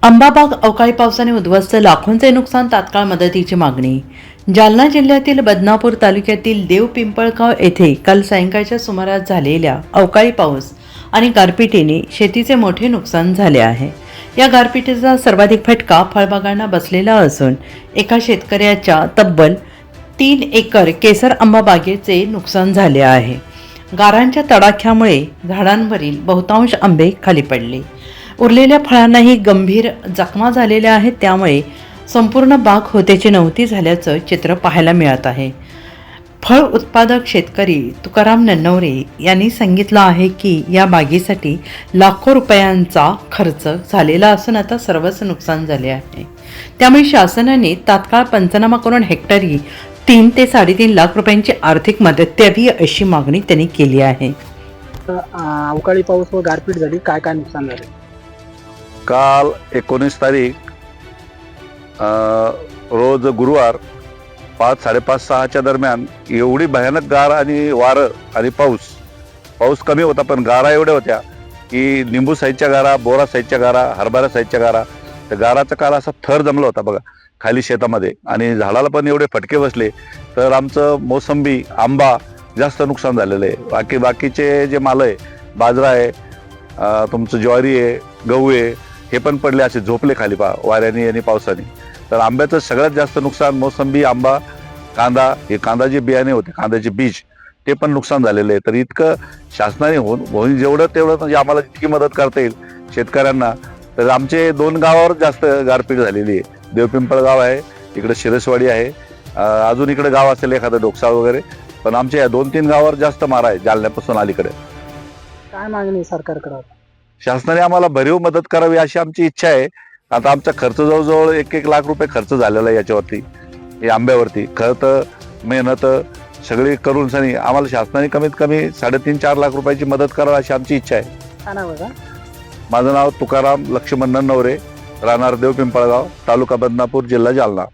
आंबाबाग अवकाळी पावसाने उद्ध्वस्त, लाखोंचे नुकसान, तात्काळ मदतीची मागणी। जालना जिल्ह्यातील बदनापूर तालुक्यातील देवपिंपळगाव येथे काल सायंकाळच्या सुमारास झालेल्या अवकाळी पाऊस आणि गारपिटीने शेतीचे मोठे नुकसान झाले आहे। या गारपिटीचा सर्वाधिक फटका फळबागांना बसलेला असून एका शेतकऱ्याच्या तब्बल 3 एकर केसर आंबा बागेचे नुकसान झाले आहे। गारांच्या तडाख्यामुळे झाडांवरील बहुतांश आंबे खाली पडले। उरलेल्या फळांनाही गंभीर जखमा झालेल्या आहेत, त्यामुळे संपूर्ण बाग होतेची नव्हती झाल्याचं चित्र पाहायला मिळत आहे। फळ उत्पादक शेतकरी तुकाराम नन्नवरे यांनी सांगितलं आहे की या बागेसाठी लाखो रुपयांचा खर्च झालेला असून आता सर्वच नुकसान झाले आहे। त्यामुळे शासनाने तात्काळ पंचनामा करून हेक्टरी 3 ते 3.5 लाख रुपयांची आर्थिक मदत द्यावी अशी मागणी त्यांनी केली आहे। अवकाळी पाऊस व गारपीट झाली, काय काय नुकसान झाले? काल 19 तारीख रोज गुरुवार 5, 5:30, 6च्या दरम्यान एवढी भयानक गार आणि वारं आणि पाऊस कमी होता, पण गारा एवढ्या होत्या की निंबू साईजच्या गारा, बोरा साईजच्या गारा, हरभरा साईजच्या गारा। त्या गाराचा काल असा थर जमला होता बघा खाली शेतामध्ये, आणि झाडाला पण एवढे फटके बसले तर आमचं मोसंबी, आंबा जास्त नुकसान झालेलं आहे। बाकीचे जे माल आहे, बाजरा आहे, तुमचं ज्वारी आहे, गहू आहे, हे पण पडले, असे झोपले खाली वाऱ्याने आणि पावसाने। तर आंब्याचं सगळ्यात जास्त नुकसान मोसंबी, आंबा, कांदा, हे कांद्याचे बियाणे होते, कांद्याचे बीज, ते पण नुकसान झालेलं आहे। तर इतकं शासनाने होईल जेवढं तेवढं म्हणजे आम्हाला जितकी मदत करता येईल शेतकऱ्यांना। तर आमचे 2 गावावर जास्त गारपीट झालेली आहे। देवपिंपळगाव आहे, इकडे शिरसवाडी आहे, अजून इकडे गाव असेल एखादं डोकसाळ वगैरे, पण आमच्या या 2-3 गावावर जास्त मारा आहे जालन्यापासून अलीकडे। काय मागणी सरकारकडे? शासनाने आम्हाला भरीव मदत करावी अशी आमची इच्छा आहे। आता आमचा खर्च जवळजवळ 1-1 लाख रुपये खर्च झालेला आहे याच्यावरती, या आंब्यावरती। खत, मेहनत सगळी करून सनी आम्हाला शासनाने कमीत कमी 3.5-4 लाख रुपयाची मदत करावी अशी आमची इच्छा आहे। काय नाव आहे? माझं नाव तुकाराम लक्ष्मण नन्नवरे, राहणार देवपिंपळगाव, तालुका बदनापूर, जिल्हा जालना।